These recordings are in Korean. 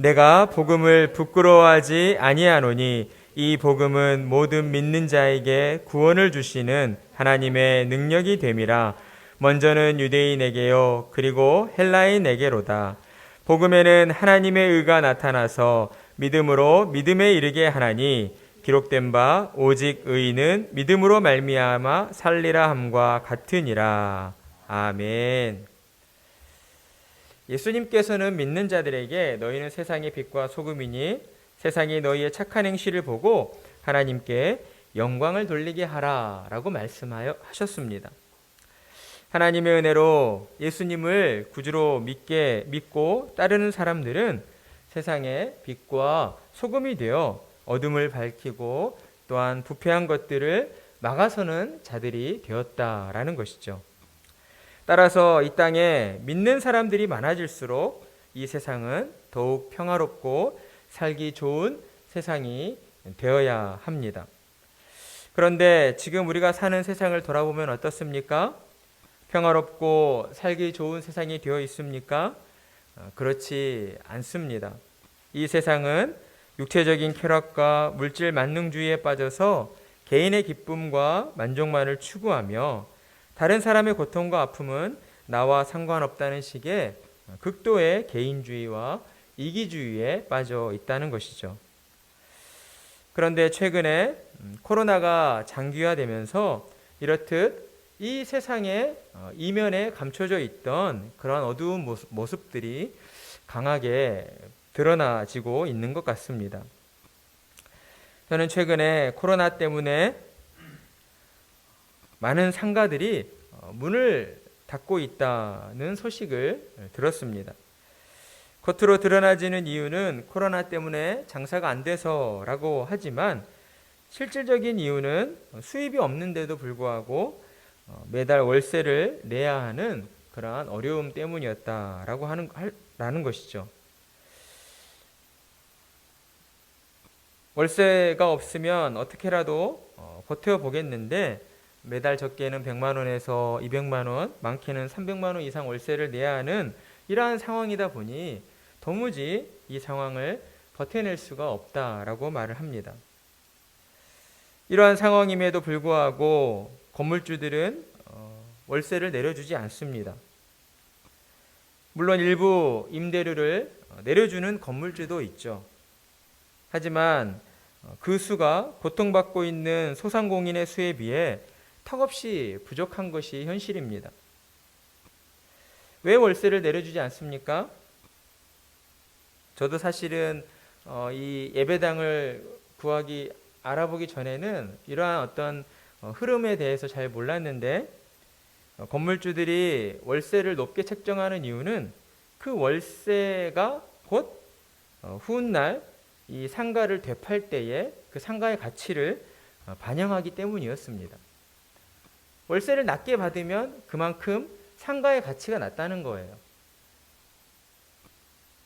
내가 복음을 부끄러워하지 아니하노니 이 복음은 모든 믿는 자에게 구원을 주시는 하나님의 능력이 됨이라. 먼저는 유대인에게요 그리고 헬라인에게로다. 복음에는 하나님의 의가 나타나서 믿음으로 믿음에 이르게 하나니 기록된 바 오직 의인은 믿음으로 말미암아 살리라 함과 같으니라. 아멘. 예수님께서는 믿는 자들에게 너희는 세상의 빛과 소금이니 세상이 너희의 착한 행실을 보고 하나님께 영광을 돌리게 하라 라고 말씀하셨습니다. 하나님의 은혜로 예수님을 구주로 믿고 따르는 사람들은 세상의 빛과 소금이 되어 어둠을 밝히고 또한 부패한 것들을 막아서는 자들이 되었다라는 것이죠. 따라서 이 땅에 믿는 사람들이 많아질수록 이 세상은 더욱 평화롭고 살기 좋은 세상이 되어야 합니다. 그런데 지금 우리가 사는 세상을 돌아보면 어떻습니까? 평화롭고 살기 좋은 세상이 되어 있습니까? 그렇지 않습니다. 이 세상은 육체적인 쾌락과 물질 만능주의에 빠져서 개인의 기쁨과 만족만을 추구하며 다른 사람의 고통과 아픔은 나와 상관없다는 식의 극도의 개인주의와 이기주의에 빠져 있다는 것이죠. 그런데 최근에 코로나가 장기화되면서 이렇듯 이 세상의 이면에 감춰져 있던 그런 어두운 모습들이 강하게 드러나지고 있는 것 같습니다. 저는 최근에 코로나 때문에 많은 상가들이 문을 닫고 있다는 소식을 들었습니다. 겉으로 드러나지는 이유는 코로나 때문에 장사가 안 돼서라고 하지만 실질적인 이유는 수입이 없는데도 불구하고 매달 월세를 내야 하는 그러한 어려움 때문이었다라고 하는 것이죠. 월세가 없으면 어떻게라도 버텨보겠는데 매달 적게는 100만 원에서 200만 원, 많게는 300만 원 이상 월세를 내야 하는 이러한 상황이다 보니 도무지 이 상황을 버텨낼 수가 없다라고 말을 합니다. 이러한 상황임에도 불구하고 건물주들은 월세를 내려주지 않습니다. 물론 일부 임대료를 내려주는 건물주도 있죠. 하지만 그 수가 고통받고 있는 소상공인의 수에 비해 턱없이 부족한 것이 현실입니다. 왜 월세를 내려주지 않습니까? 저도 사실은 이 예배당을 알아보기 전에는 이러한 어떤 흐름에 대해서 잘 몰랐는데 건물주들이 월세를 높게 책정하는 이유는 그 월세가 곧 후훗날 이 상가를 되팔 때에 그 상가의 가치를 반영하기 때문이었습니다. 월세를 낮게 받으면 그만큼 상가의 가치가 낮다는 거예요.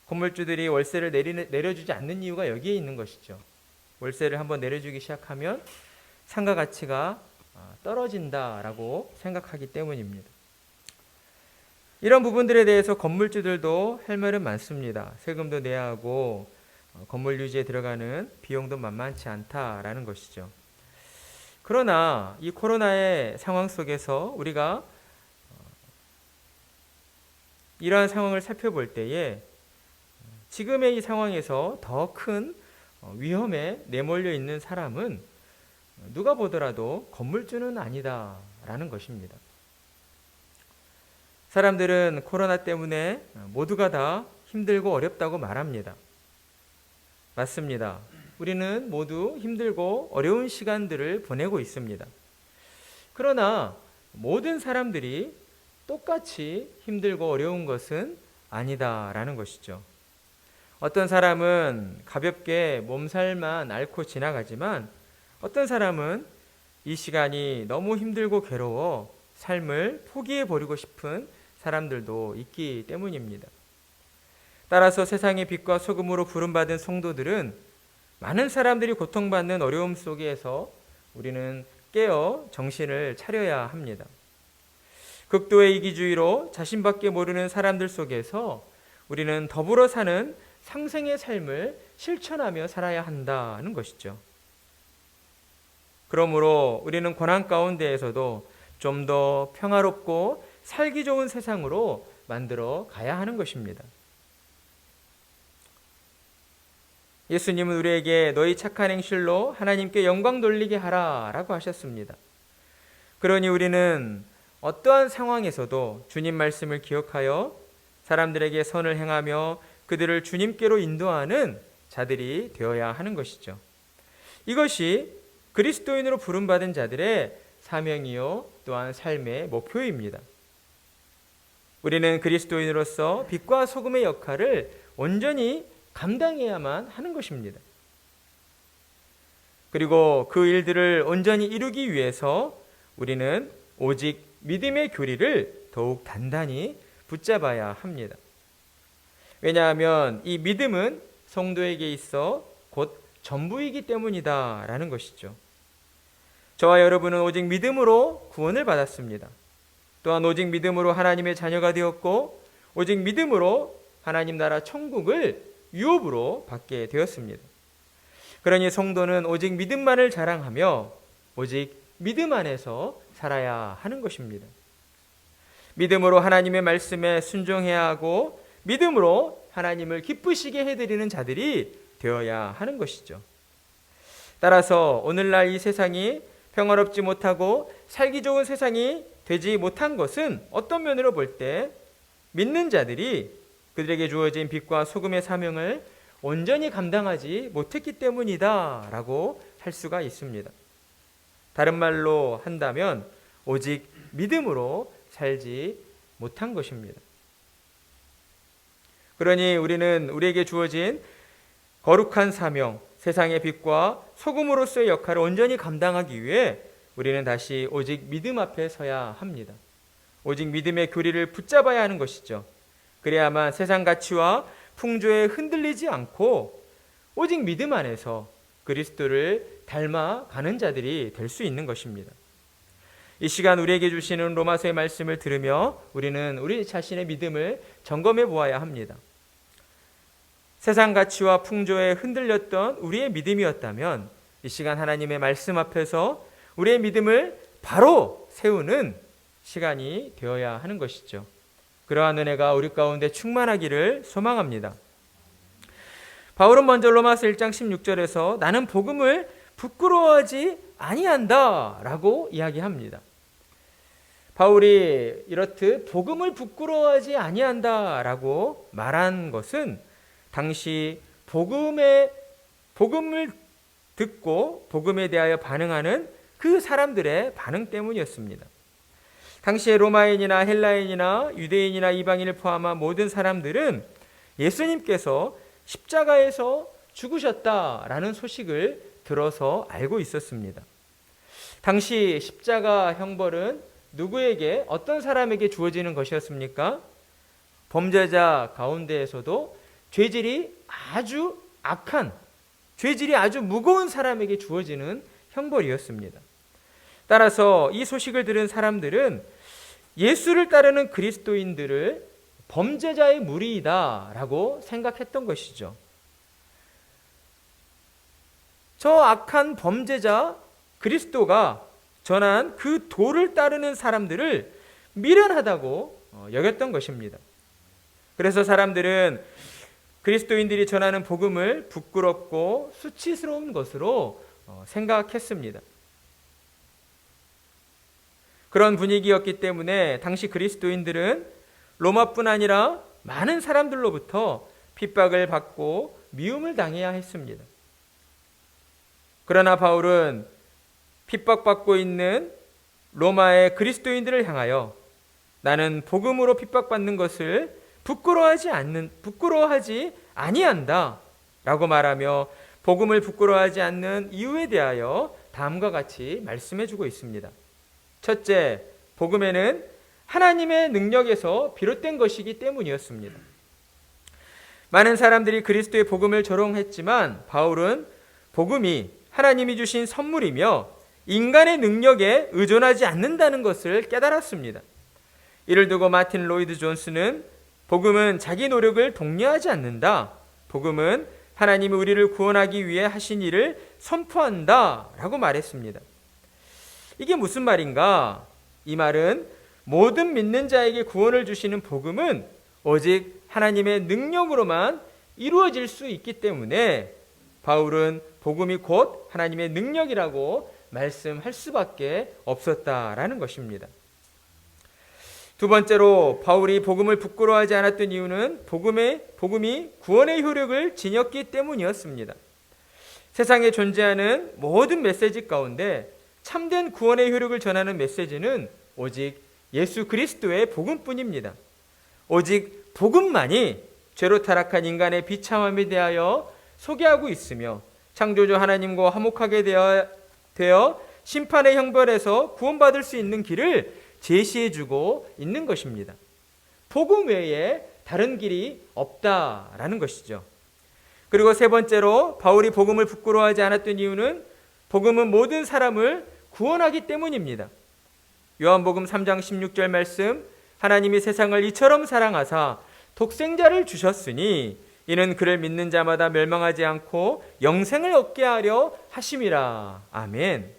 건물주들이 월세를 내려주지 않는 이유가 여기에 있는 것이죠. 월세를 한번 내려주기 시작하면 상가 가치가 떨어진다라고 생각하기 때문입니다. 이런 부분들에 대해서 건물주들도 할 말은 많습니다. 세금도 내야 하고 건물 유지에 들어가는 비용도 만만치 않다라는 것이죠. 그러나 이 코로나의 상황 속에서 우리가 이러한 상황을 살펴볼 때에 지금의 이 상황에서 더 큰 위험에 내몰려 있는 사람은 누가 보더라도 건물주는 아니다라는 것입니다. 사람들은 코로나 때문에 모두가 다 힘들고 어렵다고 말합니다. 맞습니다. 우리는 모두 힘들고 어려운 시간들을 보내고 있습니다. 그러나 모든 사람들이 똑같이 힘들고 어려운 것은 아니다라는 것이죠. 어떤 사람은 가볍게 몸살만 앓고 지나가지만 어떤 사람은 이 시간이 너무 힘들고 괴로워 삶을 포기해버리고 싶은 사람들도 있기 때문입니다. 따라서 세상의 빛과 소금으로 부름받은 성도들은 많은 사람들이 고통받는 어려움 속에서 우리는 깨어 정신을 차려야 합니다. 극도의 이기주의로 자신밖에 모르는 사람들 속에서 우리는 더불어 사는 상생의 삶을 실천하며 살아야 한다는 것이죠. 그러므로 우리는 고난 가운데에서도 좀 더 평화롭고 살기 좋은 세상으로 만들어 가야 하는 것입니다. 예수님은 우리에게 너희 착한 행실로 하나님께 영광 돌리게 하라 라고 하셨습니다. 그러니 우리는 어떠한 상황에서도 주님 말씀을 기억하여 사람들에게 선을 행하며 그들을 주님께로 인도하는 자들이 되어야 하는 것이죠. 이것이 그리스도인으로 부름받은 자들의 사명이요 또한 삶의 목표입니다. 우리는 그리스도인으로서 빛과 소금의 역할을 온전히 감당해야만 하는 것입니다. 그리고 그 일들을 온전히 이루기 위해서 우리는 오직 믿음의 교리를 더욱 단단히 붙잡아야 합니다. 왜냐하면 이 믿음은 성도에게 있어 곧 전부이기 때문이다라는 것이죠. 저와 여러분은 오직 믿음으로 구원을 받았습니다. 또한 오직 믿음으로 하나님의 자녀가 되었고 오직 믿음으로 하나님 나라 천국을 유업으로 받게 되었습니다. 그러니 성도는 오직 믿음만을 자랑하며 오직 믿음 안에서 살아야 하는 것입니다. 믿음으로 하나님의 말씀에 순종해야 하고 믿음으로 하나님을 기쁘시게 해드리는 자들이 되어야 하는 것이죠. 따라서 오늘날 이 세상이 평화롭지 못하고 살기 좋은 세상이 되지 못한 것은 어떤 면으로 볼 때 믿는 자들이 그들에게 주어진 빛과 소금의 사명을 온전히 감당하지 못했기 때문이다 라고 할 수가 있습니다. 다른 말로 한다면 오직 믿음으로 살지 못한 것입니다. 그러니 우리는 우리에게 주어진 거룩한 사명, 세상의 빛과 소금으로서의 역할을 온전히 감당하기 위해 우리는 다시 오직 믿음 앞에 서야 합니다. 오직 믿음의 교리를 붙잡아야 하는 것이죠. 그래야만 세상 가치와 풍조에 흔들리지 않고 오직 믿음 안에서 그리스도를 닮아가는 자들이 될 수 있는 것입니다. 이 시간 우리에게 주시는 로마서의 말씀을 들으며 우리는 우리 자신의 믿음을 점검해 보아야 합니다. 세상 가치와 풍조에 흔들렸던 우리의 믿음이었다면 이 시간 하나님의 말씀 앞에서 우리의 믿음을 바로 세우는 시간이 되어야 하는 것이죠. 그러한 은혜가 우리 가운데 충만하기를 소망합니다. 바울은 먼저 로마서 1장 16절에서 나는 복음을 부끄러워하지 아니한다 라고 이야기합니다. 바울이 이렇듯 복음을 부끄러워하지 아니한다 라고 말한 것은 당시 복음을 듣고 복음에 대하여 반응하는 그 사람들의 반응 때문이었습니다. 당시에 로마인이나 헬라인이나 유대인이나 이방인을 포함한 모든 사람들은 예수님께서 십자가에서 죽으셨다라는 소식을 들어서 알고 있었습니다. 당시 십자가 형벌은 누구에게, 어떤 사람에게 주어지는 것이었습니까? 범죄자 가운데에서도 죄질이 아주 악한, 죄질이 아주 무거운 사람에게 주어지는 형벌이었습니다. 따라서 이 소식을 들은 사람들은 예수를 따르는 그리스도인들을 범죄자의 무리이다라고 생각했던 것이죠. 저 악한 범죄자 그리스도가 전한 그 도를 따르는 사람들을 미련하다고 여겼던 것입니다. 그래서 사람들은 그리스도인들이 전하는 복음을 부끄럽고 수치스러운 것으로 생각했습니다. 그런 분위기였기 때문에 당시 그리스도인들은 로마뿐 아니라 많은 사람들로부터 핍박을 받고 미움을 당해야 했습니다. 그러나 바울은 핍박받고 있는 로마의 그리스도인들을 향하여 나는 복음으로 핍박받는 것을 부끄러워하지 아니한다 라고 말하며 복음을 부끄러워하지 않는 이유에 대하여 다음과 같이 말씀해주고 있습니다. 첫째, 복음에는 하나님의 능력에서 비롯된 것이기 때문이었습니다. 많은 사람들이 그리스도의 복음을 조롱했지만 바울은 복음이 하나님이 주신 선물이며 인간의 능력에 의존하지 않는다는 것을 깨달았습니다. 이를 두고 마틴 로이드 존스는 복음은 자기 노력을 독려하지 않는다. 복음은 하나님이 우리를 구원하기 위해 하신 일을 선포한다 라고 말했습니다. 이게 무슨 말인가? 이 말은 모든 믿는 자에게 구원을 주시는 복음은 오직 하나님의 능력으로만 이루어질 수 있기 때문에 바울은 복음이 곧 하나님의 능력이라고 말씀할 수밖에 없었다라는 것입니다. 두 번째로 바울이 복음을 부끄러워하지 않았던 이유는 복음이 구원의 효력을 지녔기 때문이었습니다. 세상에 존재하는 모든 메시지 가운데 참된 구원의 효력을 전하는 메시지는 오직 예수 그리스도의 복음뿐입니다. 오직 복음만이 죄로 타락한 인간의 비참함에 대하여 소개하고 있으며 창조주 하나님과 화목하게 되어 심판의 형벌에서 구원받을 수 있는 길을 제시해주고 있는 것입니다. 복음 외에 다른 길이 없다라는 것이죠. 그리고 세 번째로 바울이 복음을 부끄러워하지 않았던 이유는 복음은 모든 사람을 구원하기 때문입니다. 요한복음 3장 16절 말씀, 하나님이 세상을 이처럼 사랑하사 독생자를 주셨으니 이는 그를 믿는 자마다 멸망하지 않고 영생을 얻게 하려 하심이라. 아멘.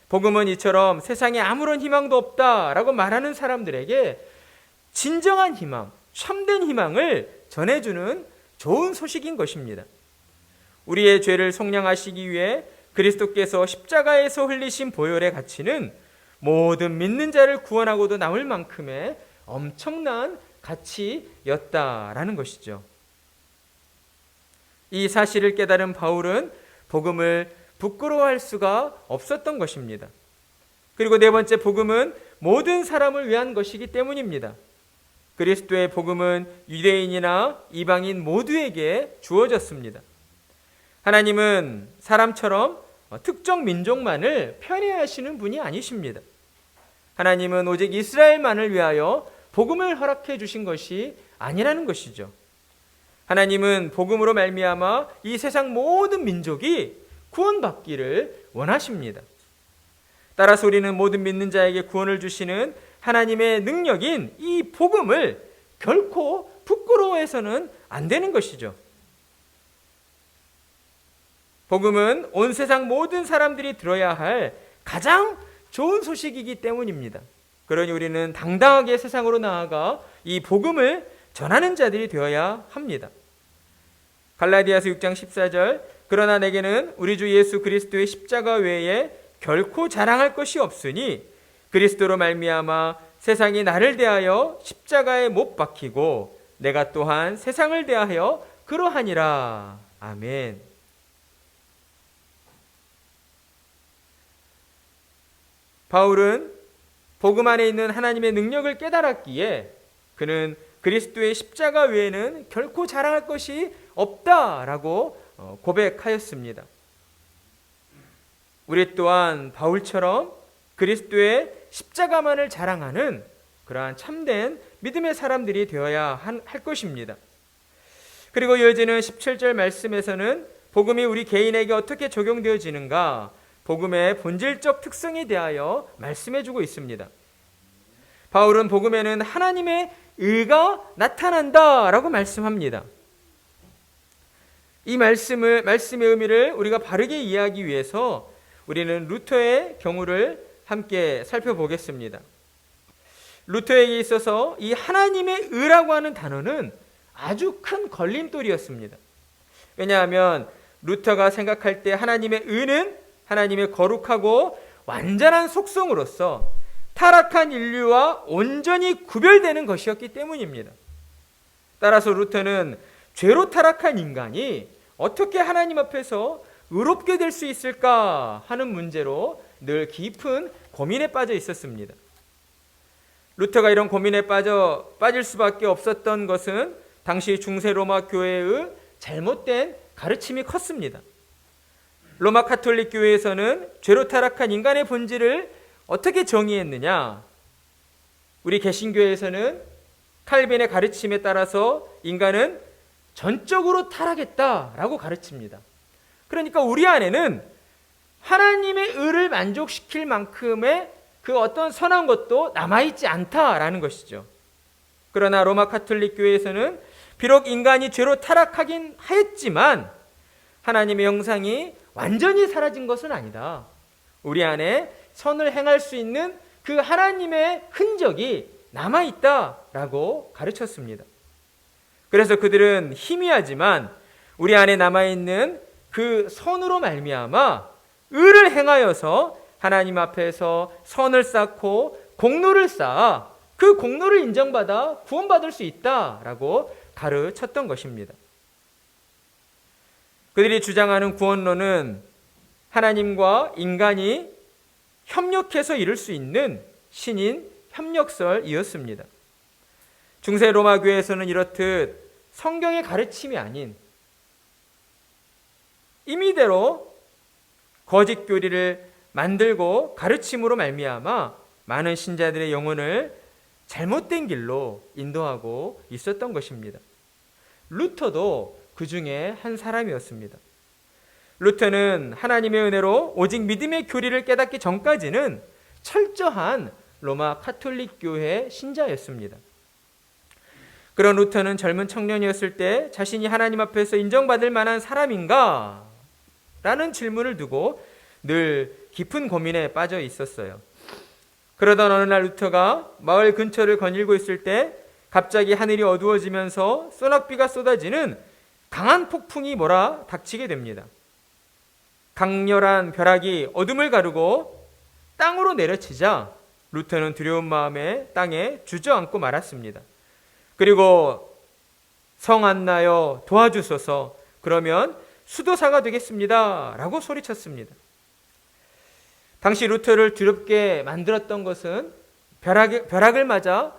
복음은 이처럼 세상에 아무런 희망도 없다라고 말하는 사람들에게 진정한 희망, 참된 희망을 전해주는 좋은 소식인 것입니다. 우리의 죄를 속량하시기 위해 그리스도께서 십자가에서 흘리신 보혈의 가치는 모든 믿는 자를 구원하고도 남을 만큼의 엄청난 가치였다라는 것이죠. 이 사실을 깨달은 바울은 복음을 부끄러워할 수가 없었던 것입니다. 그리고 네 번째, 복음은 모든 사람을 위한 것이기 때문입니다. 그리스도의 복음은 유대인이나 이방인 모두에게 주어졌습니다. 하나님은 사람처럼 특정 민족만을 편애하시는 분이 아니십니다. 하나님은 오직 이스라엘만을 위하여 복음을 허락해 주신 것이 아니라는 것이죠. 하나님은 복음으로 말미암아 이 세상 모든 민족이 구원받기를 원하십니다. 따라서 우리는 모든 믿는 자에게 구원을 주시는 하나님의 능력인 이 복음을 결코 부끄러워해서는 안 되는 것이죠. 복음은 온 세상 모든 사람들이 들어야 할 가장 좋은 소식이기 때문입니다. 그러니 우리는 당당하게 세상으로 나아가 이 복음을 전하는 자들이 되어야 합니다. 갈라디아서 6장 14절, 그러나 내게는 우리 주 예수 그리스도의 십자가 외에 결코 자랑할 것이 없으니 그리스도로 말미암아 세상이 나를 대하여 십자가에 못 박히고 내가 또한 세상을 대하여 그러하니라. 아멘. 바울은 복음 안에 있는 하나님의 능력을 깨달았기에 그는 그리스도의 십자가 외에는 결코 자랑할 것이 없다라고 고백하였습니다. 우리 또한 바울처럼 그리스도의 십자가만을 자랑하는 그러한 참된 믿음의 사람들이 되어야 할 것입니다. 그리고 이어지는 17절 말씀에서는 복음이 우리 개인에게 어떻게 적용되어지는가, 복음의 본질적 특성에 대하여 말씀해주고 있습니다. 바울은 복음에는 하나님의 의가 나타난다라고 말씀합니다. 이 말씀의 의미를 우리가 바르게 이해하기 위해서 우리는 루터의 경우를 함께 살펴보겠습니다. 루터에게 있어서 이 하나님의 의라고 하는 단어는 아주 큰 걸림돌이었습니다. 왜냐하면 루터가 생각할 때 하나님의 의는 하나님의 거룩하고 완전한 속성으로서 타락한 인류와 온전히 구별되는 것이었기 때문입니다. 따라서 루터는 죄로 타락한 인간이 어떻게 하나님 앞에서 의롭게 될 수 있을까 하는 문제로 늘 깊은 고민에 빠져 있었습니다. 루터가 이런 고민에 빠질 수밖에 없었던 것은 당시 중세 로마 교회의 잘못된 가르침이 컸습니다. 로마 가톨릭 교회에서는 죄로 타락한 인간의 본질을 어떻게 정의했느냐? 우리 개신교에서는 칼빈의 가르침에 따라서 인간은 전적으로 타락했다라고 가르칩니다. 그러니까 우리 안에는 하나님의 의를 만족시킬 만큼의 그 어떤 선한 것도 남아있지 않다라는 것이죠. 그러나 로마 가톨릭 교회에서는 비록 인간이 죄로 타락하긴 하였지만 하나님의 형상이 완전히 사라진 것은 아니다. 우리 안에 선을 행할 수 있는 그 하나님의 흔적이 남아있다라고 가르쳤습니다. 그래서 그들은 희미하지만 우리 안에 남아있는 그 선으로 말미암아 의를 행하여서 하나님 앞에서 선을 쌓고 공로를 쌓아 그 공로를 인정받아 구원받을 수 있다라고 가르쳤던 것입니다. 그들이 주장하는 구원론은 하나님과 인간이 협력해서 이룰 수 있는 신인 협력설이었습니다. 중세 로마 교회에서는 이렇듯 성경의 가르침이 아닌 임의대로 거짓 교리를 만들고 가르침으로 말미암아 많은 신자들의 영혼을 잘못된 길로 인도하고 있었던 것입니다. 루터도 그 중에 한 사람이었습니다. 루터는 하나님의 은혜로 오직 믿음의 교리를 깨닫기 전까지는 철저한 로마 카톨릭 교회 신자였습니다. 그런 루터는 젊은 청년이었을 때 자신이 하나님 앞에서 인정받을 만한 사람인가? 라는 질문을 두고 늘 깊은 고민에 빠져 있었어요. 그러던 어느 날 루터가 마을 근처를 거닐고 있을 때 갑자기 하늘이 어두워지면서 소낙비가 쏟아지는 강한 폭풍이 몰아닥치게 됩니다. 강렬한 벼락이 어둠을 가르고 땅으로 내려치자 루터는 두려운 마음에 땅에 주저앉고 말았습니다. 그리고 성 안나여 도와주소서, 그러면 수도사가 되겠습니다 라고 소리쳤습니다. 당시 루터를 두렵게 만들었던 것은 벼락을 맞아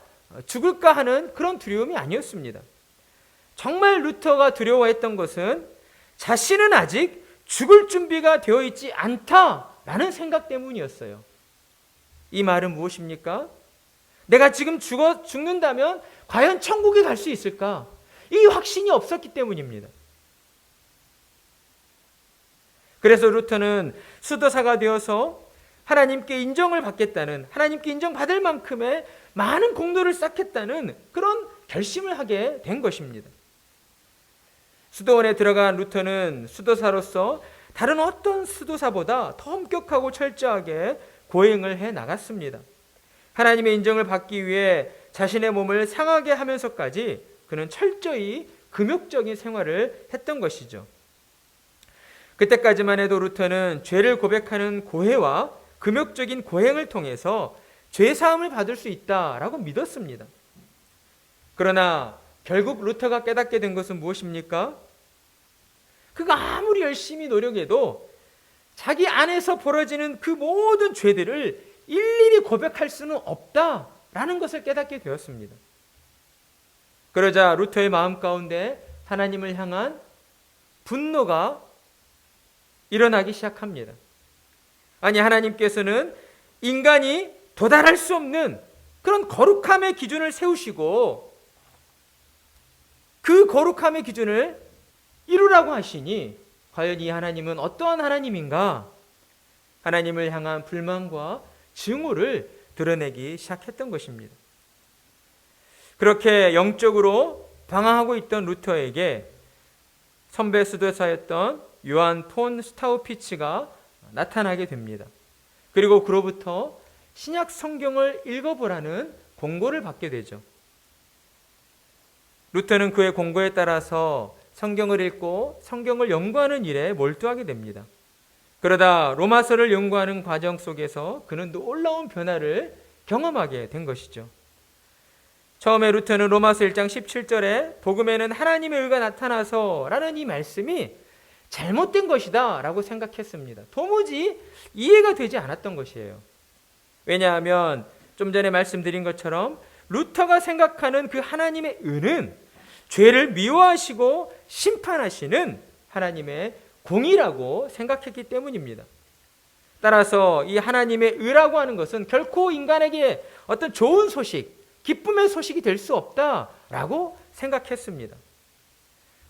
죽을까 하는 그런 두려움이 아니었습니다. 정말 루터가 두려워했던 것은 자신은 아직 죽을 준비가 되어 있지 않다라는 생각 때문이었어요. 이 말은 무엇입니까? 내가 지금 죽는다면 과연 천국에 갈 수 있을까? 이 확신이 없었기 때문입니다. 그래서 루터는 수도사가 되어서 하나님께 인정을 받겠다는, 하나님께 인정받을 만큼의 많은 공로를 쌓겠다는 그런 결심을 하게 된 것입니다. 수도원에 들어간 루터는 수도사로서 다른 어떤 수도사보다 더 엄격하고 철저하게 고행을 해 나갔습니다. 하나님의 인정을 받기 위해 자신의 몸을 상하게 하면서까지 그는 철저히 금욕적인 생활을 했던 것이죠. 그때까지만 해도 루터는 죄를 고백하는 고해와 금욕적인 고행을 통해서 죄사함을 받을 수 있다라고 믿었습니다. 그러나 결국 루터가 깨닫게 된 것은 무엇입니까? 그가 아무리 열심히 노력해도 자기 안에서 벌어지는 그 모든 죄들을 일일이 고백할 수는 없다라는 것을 깨닫게 되었습니다. 그러자 루터의 마음 가운데 하나님을 향한 분노가 일어나기 시작합니다. 아니, 하나님께서는 인간이 도달할 수 없는 그런 거룩함의 기준을 세우시고 그 거룩함의 기준을 이루라고 하시니 과연 이 하나님은 어떠한 하나님인가? 하나님을 향한 불만과 증오를 드러내기 시작했던 것입니다. 그렇게 영적으로 방황하고 있던 루터에게 선배 수도사였던 요한 폰 스타우피츠가 나타나게 됩니다. 그리고 그로부터 신약 성경을 읽어보라는 공고를 받게 되죠. 루터는 그의 공고에 따라서 성경을 읽고 성경을 연구하는 일에 몰두하게 됩니다. 그러다 로마서를 연구하는 과정 속에서 그는 놀라운 변화를 경험하게 된 것이죠. 처음에 루터는 로마서 1장 17절에 복음에는 하나님의 의가 나타나서 라는 이 말씀이 잘못된 것이다 라고 생각했습니다. 도무지 이해가 되지 않았던 것이에요. 왜냐하면 좀 전에 말씀드린 것처럼 루터가 생각하는 그 하나님의 의는 죄를 미워하시고 심판하시는 하나님의 공의라고 생각했기 때문입니다. 따라서 이 하나님의 의라고 하는 것은 결코 인간에게 어떤 좋은 소식, 기쁨의 소식이 될 수 없다라고 생각했습니다.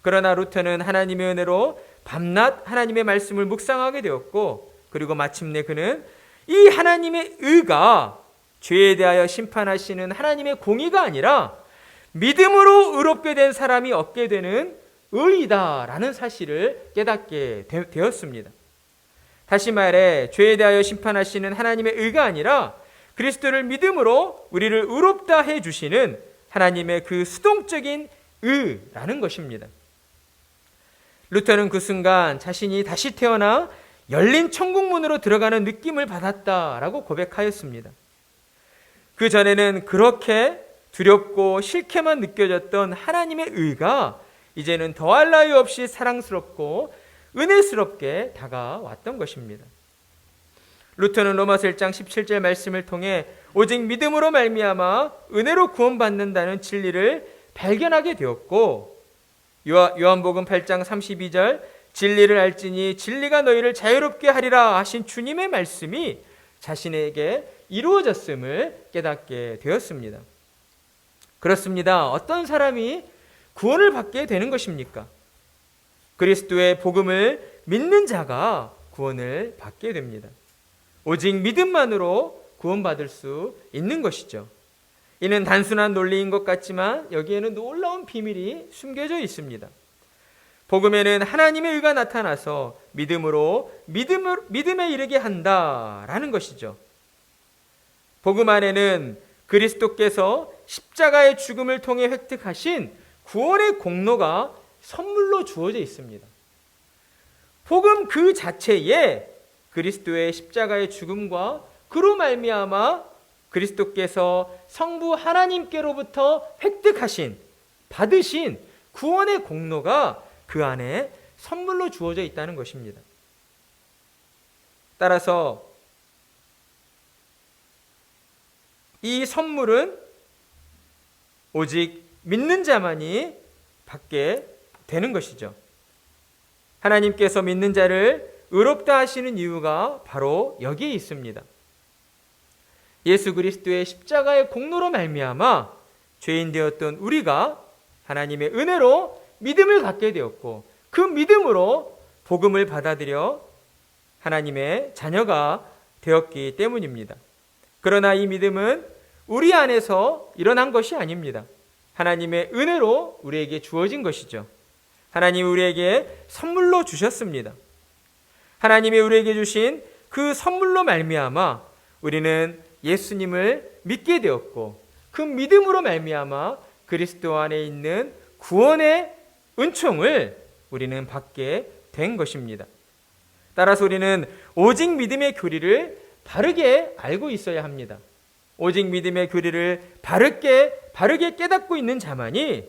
그러나 루터는 하나님의 은혜로 밤낮 하나님의 말씀을 묵상하게 되었고, 그리고 마침내 그는 이 하나님의 의가 죄에 대하여 심판하시는 하나님의 공의가 아니라 믿음으로 의롭게 된 사람이 얻게 되는 의이다라는 사실을 깨닫게 되었습니다. 다시 말해 죄에 대하여 심판하시는 하나님의 의가 아니라 그리스도를 믿음으로 우리를 의롭다 해주시는 하나님의 그 수동적인 의라는 것입니다. 루터는 그 순간 자신이 다시 태어나 열린 천국문으로 들어가는 느낌을 받았다라고 고백하였습니다. 그 전에는 그렇게 두렵고 싫게만 느껴졌던 하나님의 의가 이제는 더할 나위 없이 사랑스럽고 은혜스럽게 다가왔던 것입니다. 루터는 로마서 1장 17절 말씀을 통해 오직 믿음으로 말미암아 은혜로 구원받는다는 진리를 발견하게 되었고, 요한복음 8장 32절 진리를 알지니 진리가 너희를 자유롭게 하리라 하신 주님의 말씀이 자신에게 이루어졌음을 깨닫게 되었습니다. 그렇습니다. 어떤 사람이 구원을 받게 되는 것입니까? 그리스도의 복음을 믿는 자가 구원을 받게 됩니다. 오직 믿음만으로 구원받을 수 있는 것이죠. 이는 단순한 논리인 것 같지만 여기에는 놀라운 비밀이 숨겨져 있습니다. 복음에는 하나님의 의가 나타나서 믿음에 이르게 한다라는 것이죠. 복음 안에는 그리스도께서 십자가의 죽음을 통해 획득하신 구원의 공로가 선물로 주어져 있습니다. 복음 그 자체에 그리스도의 십자가의 죽음과 그로 말미암아 그리스도께서 성부 하나님께로부터 획득하신, 받으신 구원의 공로가 그 안에 선물로 주어져 있다는 것입니다. 따라서 이 선물은 오직 믿는 자만이 받게 되는 것이죠. 하나님께서 믿는 자를 의롭다 하시는 이유가 바로 여기에 있습니다. 예수 그리스도의 십자가의 공로로 말미암아 죄인 되었던 우리가 하나님의 은혜로 믿음을 갖게 되었고, 그 믿음으로 복음을 받아들여 하나님의 자녀가 되었기 때문입니다. 그러나 이 믿음은 우리 안에서 일어난 것이 아닙니다. 하나님의 은혜로 우리에게 주어진 것이죠. 하나님이 우리에게 선물로 주셨습니다. 하나님이 우리에게 주신 그 선물로 말미암아 우리는 예수님을 믿게 되었고, 그 믿음으로 말미암아 그리스도 안에 있는 구원의 은총을 우리는 받게 된 것입니다. 따라서 우리는 오직 믿음의 교리를 바르게 알고 있어야 합니다. 오직 믿음의 교리를 바르게 깨닫고 있는 자만이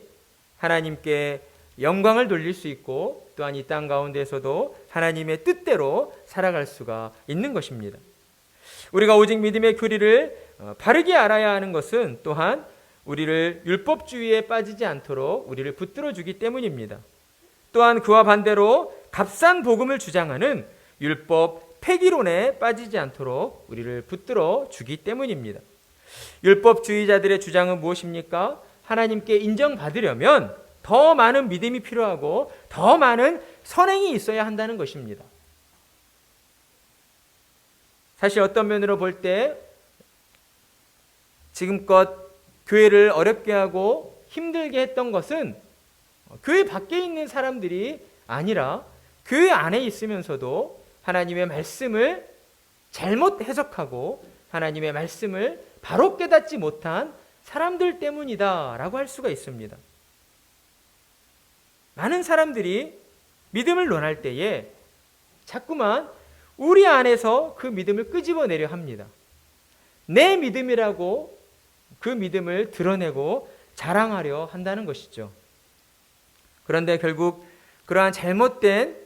하나님께 영광을 돌릴 수 있고, 또한 이 땅 가운데서도 하나님의 뜻대로 살아갈 수가 있는 것입니다. 우리가 오직 믿음의 교리를 바르게 알아야 하는 것은 또한 우리를 율법주의에 빠지지 않도록 우리를 붙들어 주기 때문입니다. 또한 그와 반대로 값싼 복음을 주장하는 율법 폐기론에 빠지지 않도록 우리를 붙들어 주기 때문입니다. 율법주의자들의 주장은 무엇입니까? 하나님께 인정받으려면 더 많은 믿음이 필요하고 더 많은 선행이 있어야 한다는 것입니다. 사실 어떤 면으로 볼 때 지금껏 교회를 어렵게 하고 힘들게 했던 것은 교회 밖에 있는 사람들이 아니라 교회 안에 있으면서도 하나님의 말씀을 잘못 해석하고 하나님의 말씀을 바로 깨닫지 못한 사람들 때문이다라고 할 수가 있습니다. 많은 사람들이 믿음을 논할 때에 자꾸만 우리 안에서 그 믿음을 끄집어내려 합니다. 내 믿음이라고 그 믿음을 드러내고 자랑하려 한다는 것이죠. 그런데 결국 그러한 잘못된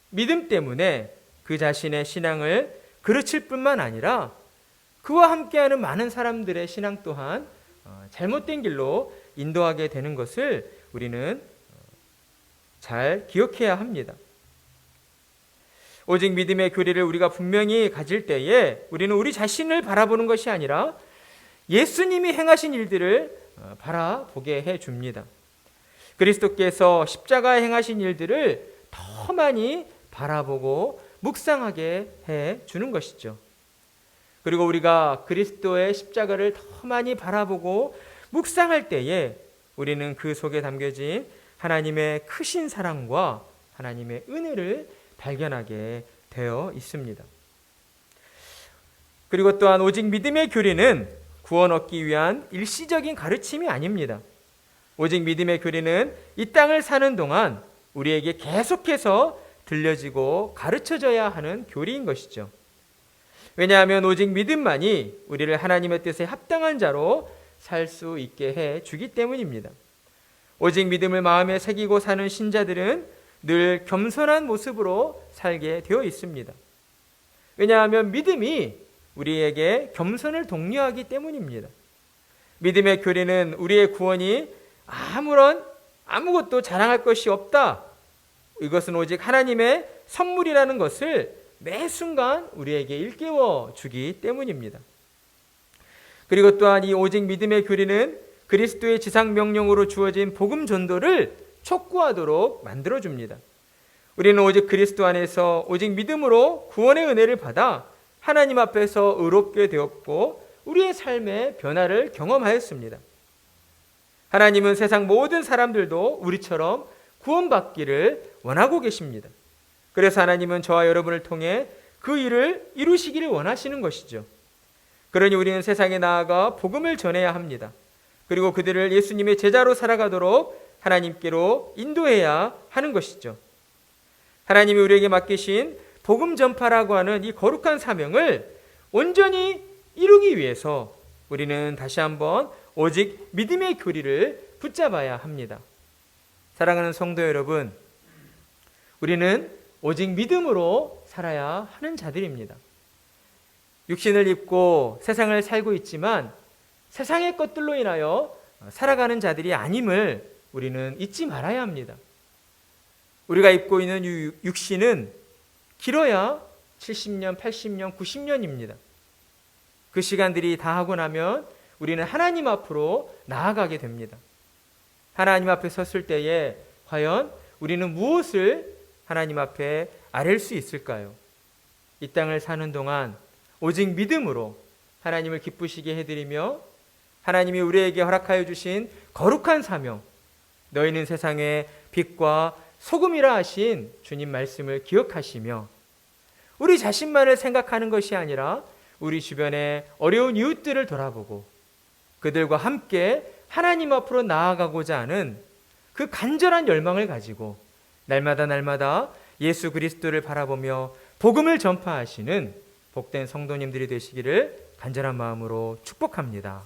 믿음 때문에 그 자신의 신앙을 그르칠 뿐만 아니라 그와 함께하는 많은 사람들의 신앙 또한 잘못된 길로 인도하게 되는 것을 우리는 잘 기억해야 합니다. 오직 믿음의 교리를 우리가 분명히 가질 때에 우리는 우리 자신을 바라보는 것이 아니라 예수님이 행하신 일들을 바라보게 해줍니다. 그리스도께서 십자가에 행하신 일들을 더 많이 바라보고 묵상하게 해주는 것이죠. 그리고 우리가 그리스도의 십자가를 더 많이 바라보고 묵상할 때에 우리는 그 속에 담겨진 하나님의 크신 사랑과 하나님의 은혜를 발견하게 되어 있습니다. 그리고 또한 오직 믿음의 교리는 구원 얻기 위한 일시적인 가르침이 아닙니다. 오직 믿음의 교리는 이 땅을 사는 동안 우리에게 계속해서 들려지고 가르쳐져야 하는 교리인 것이죠. 왜냐하면 오직 믿음만이 우리를 하나님의 뜻에 합당한 자로 살 수 있게 해 주기 때문입니다. 오직 믿음을 마음에 새기고 사는 신자들은 늘 겸손한 모습으로 살게 되어 있습니다. 왜냐하면 믿음이 우리에게 겸손을 독려하기 때문입니다. 믿음의 교리는 우리의 구원이 아무것도 자랑할 것이 없다. 이것은 오직 하나님의 선물이라는 것을 매 순간 우리에게 일깨워 주기 때문입니다. 그리고 또한 이 오직 믿음의 교리는 그리스도의 지상 명령으로 주어진 복음 전도를 촉구하도록 만들어줍니다. 우리는 오직 그리스도 안에서 오직 믿음으로 구원의 은혜를 받아 하나님 앞에서 의롭게 되었고 우리의 삶의 변화를 경험하였습니다. 하나님은 세상 모든 사람들도 우리처럼 구원받기를 원하고 계십니다. 그래서 하나님은 저와 여러분을 통해 그 일을 이루시기를 원하시는 것이죠. 그러니 우리는 세상에 나아가 복음을 전해야 합니다. 그리고 그들을 예수님의 제자로 살아가도록 하나님께로 인도해야 하는 것이죠. 하나님이 우리에게 맡기신 복음 전파라고 하는 이 거룩한 사명을 온전히 이루기 위해서 우리는 다시 한번 오직 믿음의 교리를 붙잡아야 합니다. 사랑하는 성도 여러분, 우리는 오직 믿음으로 살아야 하는 자들입니다. 육신을 입고 세상을 살고 있지만 세상의 것들로 인하여 살아가는 자들이 아님을 우리는 잊지 말아야 합니다. 우리가 입고 있는 육신은 길어야 70년, 80년, 90년입니다. 그 시간들이 다 하고 나면 우리는 하나님 앞으로 나아가게 됩니다. 하나님 앞에 섰을 때에 과연 우리는 무엇을 하나님 앞에 아뢰일 수 있을까요? 이 땅을 사는 동안 오직 믿음으로 하나님을 기쁘시게 해드리며 하나님이 우리에게 허락하여 주신 거룩한 사명, 너희는 세상의 빛과 소금이라 하신 주님 말씀을 기억하시며 우리 자신만을 생각하는 것이 아니라 우리 주변의 어려운 이웃들을 돌아보고 그들과 함께 하나님 앞으로 나아가고자 하는 그 간절한 열망을 가지고 날마다 예수 그리스도를 바라보며 복음을 전파하시는 복된 성도님들이 되시기를 간절한 마음으로 축복합니다.